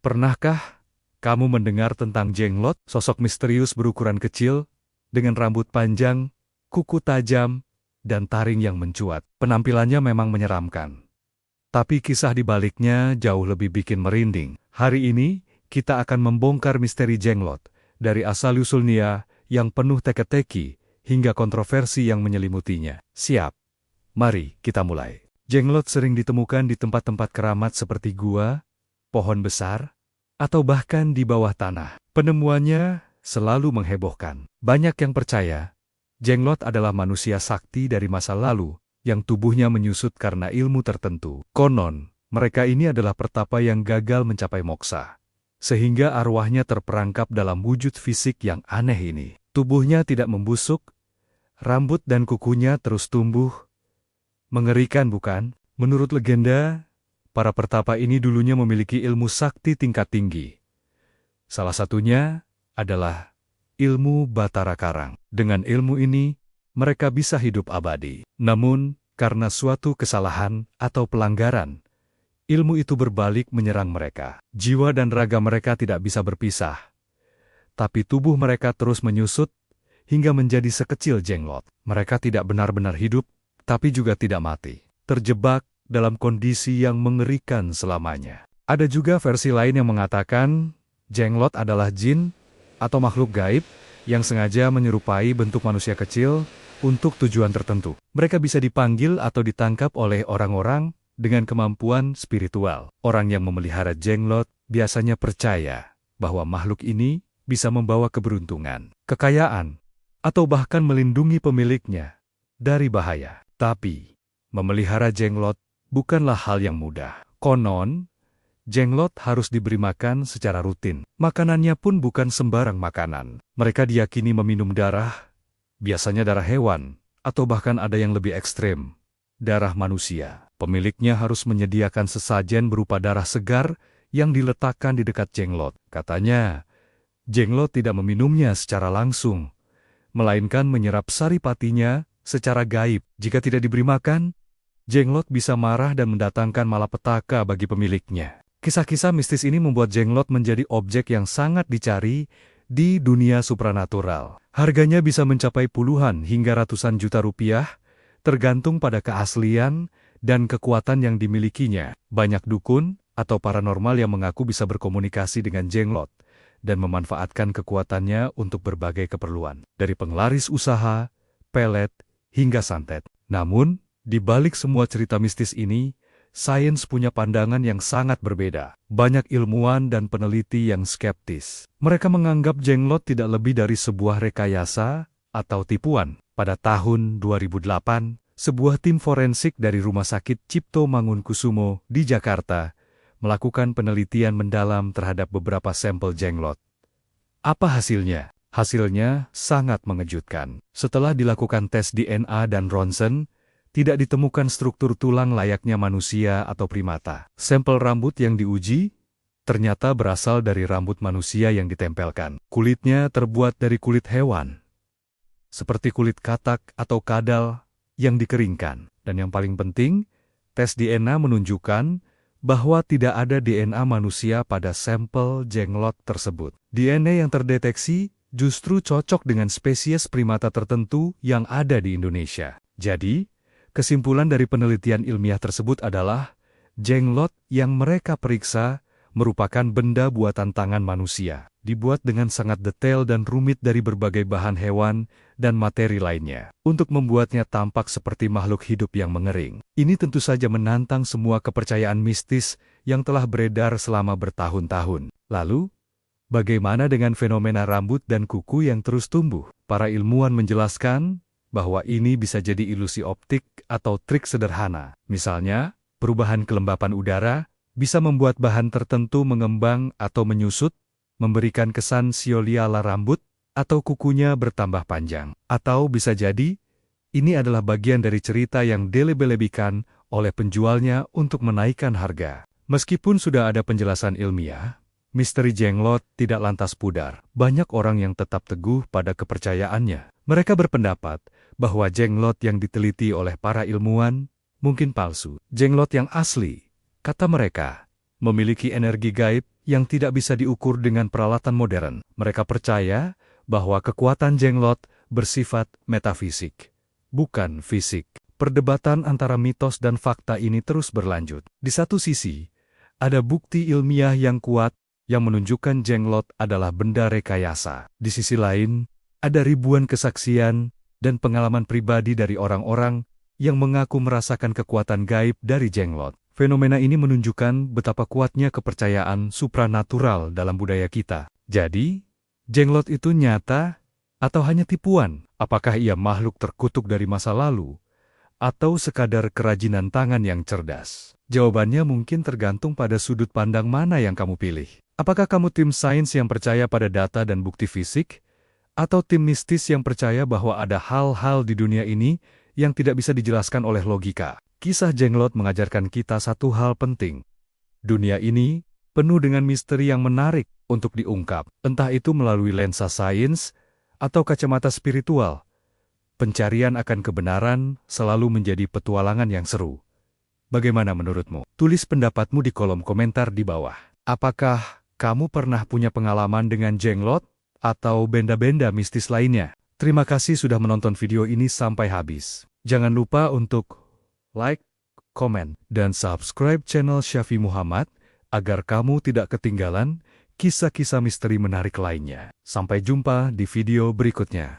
Pernahkah kamu mendengar tentang jenglot, sosok misterius berukuran kecil, dengan rambut panjang, kuku tajam, dan taring yang mencuat? Penampilannya memang menyeramkan. Tapi kisah di baliknya jauh lebih bikin merinding. Hari ini, kita akan membongkar misteri jenglot, dari asal-usulnya yang penuh teka-teki, hingga kontroversi yang menyelimutinya. Siap? Mari kita mulai. Jenglot sering ditemukan di tempat-tempat keramat seperti gua, pohon besar, atau bahkan di bawah tanah. Penemuannya selalu menghebohkan. Banyak yang percaya, jenglot adalah manusia sakti dari masa lalu, yang tubuhnya menyusut karena ilmu tertentu. Konon, mereka ini adalah pertapa yang gagal mencapai moksa, sehingga arwahnya terperangkap dalam wujud fisik yang aneh ini. Tubuhnya tidak membusuk, rambut dan kukunya terus tumbuh. Mengerikan bukan? Menurut legenda, para pertapa ini dulunya memiliki ilmu sakti tingkat tinggi. Salah satunya adalah ilmu Batara Karang. Dengan ilmu ini, mereka bisa hidup abadi. Namun, karena suatu kesalahan atau pelanggaran, ilmu itu berbalik menyerang mereka. Jiwa dan raga mereka tidak bisa berpisah. Tapi tubuh mereka terus menyusut hingga menjadi sekecil jenglot. Mereka tidak benar-benar hidup, tapi juga tidak mati. Terjebak dalam kondisi yang mengerikan selamanya. Ada juga versi lain yang mengatakan, jenglot adalah jin atau makhluk gaib yang sengaja menyerupai bentuk manusia kecil untuk tujuan tertentu. Mereka bisa dipanggil atau ditangkap oleh orang-orang dengan kemampuan spiritual. Orang yang memelihara jenglot biasanya percaya bahwa makhluk ini bisa membawa keberuntungan, kekayaan, atau bahkan melindungi pemiliknya dari bahaya. Tapi, memelihara jenglot bukanlah hal yang mudah. Konon, jenglot harus diberi makan secara rutin. Makanannya pun bukan sembarang makanan. Mereka diyakini meminum darah, biasanya darah hewan, atau bahkan ada yang lebih ekstrem, darah manusia. Pemiliknya harus menyediakan sesajen berupa darah segar yang diletakkan di dekat jenglot. Katanya, jenglot tidak meminumnya secara langsung, melainkan menyerap saripatinya secara gaib. Jika tidak diberi makan, jenglot bisa marah dan mendatangkan malapetaka bagi pemiliknya. Kisah-kisah mistis ini membuat jenglot menjadi objek yang sangat dicari di dunia supranatural. Harganya bisa mencapai puluhan hingga ratusan juta rupiah, tergantung pada keaslian dan kekuatan yang dimilikinya. Banyak dukun atau paranormal yang mengaku bisa berkomunikasi dengan jenglot dan memanfaatkan kekuatannya untuk berbagai keperluan, dari penglaris usaha, pelet, hingga santet. Namun, di balik semua cerita mistis ini, sains punya pandangan yang sangat berbeda. Banyak ilmuwan dan peneliti yang skeptis. Mereka menganggap jenglot tidak lebih dari sebuah rekayasa atau tipuan. Pada tahun 2008, sebuah tim forensik dari Rumah Sakit Cipto Mangunkusumo di Jakarta melakukan penelitian mendalam terhadap beberapa sampel jenglot. Apa hasilnya? Hasilnya sangat mengejutkan. Setelah dilakukan tes DNA dan ronsen, tidak ditemukan struktur tulang layaknya manusia atau primata. Sampel rambut yang diuji ternyata berasal dari rambut manusia yang ditempelkan. Kulitnya terbuat dari kulit hewan, seperti kulit katak atau kadal yang dikeringkan. Dan yang paling penting, tes DNA menunjukkan bahwa tidak ada DNA manusia pada sampel jenglot tersebut. DNA yang terdeteksi justru cocok dengan spesies primata tertentu yang ada di Indonesia. Jadi, kesimpulan dari penelitian ilmiah tersebut adalah, jenglot yang mereka periksa merupakan benda buatan tangan manusia, dibuat dengan sangat detail dan rumit dari berbagai bahan hewan dan materi lainnya, untuk membuatnya tampak seperti makhluk hidup yang mengering. Ini tentu saja menantang semua kepercayaan mistis yang telah beredar selama bertahun-tahun. Lalu, bagaimana dengan fenomena rambut dan kuku yang terus tumbuh? Para ilmuwan menjelaskan bahwa ini bisa jadi ilusi optik atau trik sederhana. Misalnya, perubahan kelembapan udara bisa membuat bahan tertentu mengembang atau menyusut, memberikan kesan siolia-ala rambut, atau kukunya bertambah panjang. Atau bisa jadi, ini adalah bagian dari cerita yang dilebel-lebihkan oleh penjualnya untuk menaikkan harga. Meskipun sudah ada penjelasan ilmiah, misteri jenglot tidak lantas pudar. Banyak orang yang tetap teguh pada kepercayaannya. Mereka berpendapat bahwa jenglot yang diteliti oleh para ilmuwan mungkin palsu. Jenglot yang asli, kata mereka, memiliki energi gaib yang tidak bisa diukur dengan peralatan modern. Mereka percaya bahwa kekuatan jenglot bersifat metafisik, bukan fisik. Perdebatan antara mitos dan fakta ini terus berlanjut. Di satu sisi, ada bukti ilmiah yang kuat yang menunjukkan jenglot adalah benda rekayasa. Di sisi lain, ada ribuan kesaksian dan pengalaman pribadi dari orang-orang yang mengaku merasakan kekuatan gaib dari jenglot. Fenomena ini menunjukkan betapa kuatnya kepercayaan supranatural dalam budaya kita. Jadi, jenglot itu nyata atau hanya tipuan? Apakah ia makhluk terkutuk dari masa lalu atau sekadar kerajinan tangan yang cerdas? Jawabannya mungkin tergantung pada sudut pandang mana yang kamu pilih. Apakah kamu tim sains yang percaya pada data dan bukti fisik, atau tim mistis yang percaya bahwa ada hal-hal di dunia ini yang tidak bisa dijelaskan oleh logika? Kisah jenglot mengajarkan kita satu hal penting. Dunia ini penuh dengan misteri yang menarik untuk diungkap, entah itu melalui lensa sains atau kacamata spiritual. Pencarian akan kebenaran selalu menjadi petualangan yang seru. Bagaimana menurutmu? Tulis pendapatmu di kolom komentar di bawah. Apakah kamu pernah punya pengalaman dengan jenglot atau benda-benda mistis lainnya? Terima kasih sudah menonton video ini sampai habis. Jangan lupa untuk like, komen, dan subscribe channel Syafi Muhammad agar kamu tidak ketinggalan kisah-kisah misteri menarik lainnya. Sampai jumpa di video berikutnya.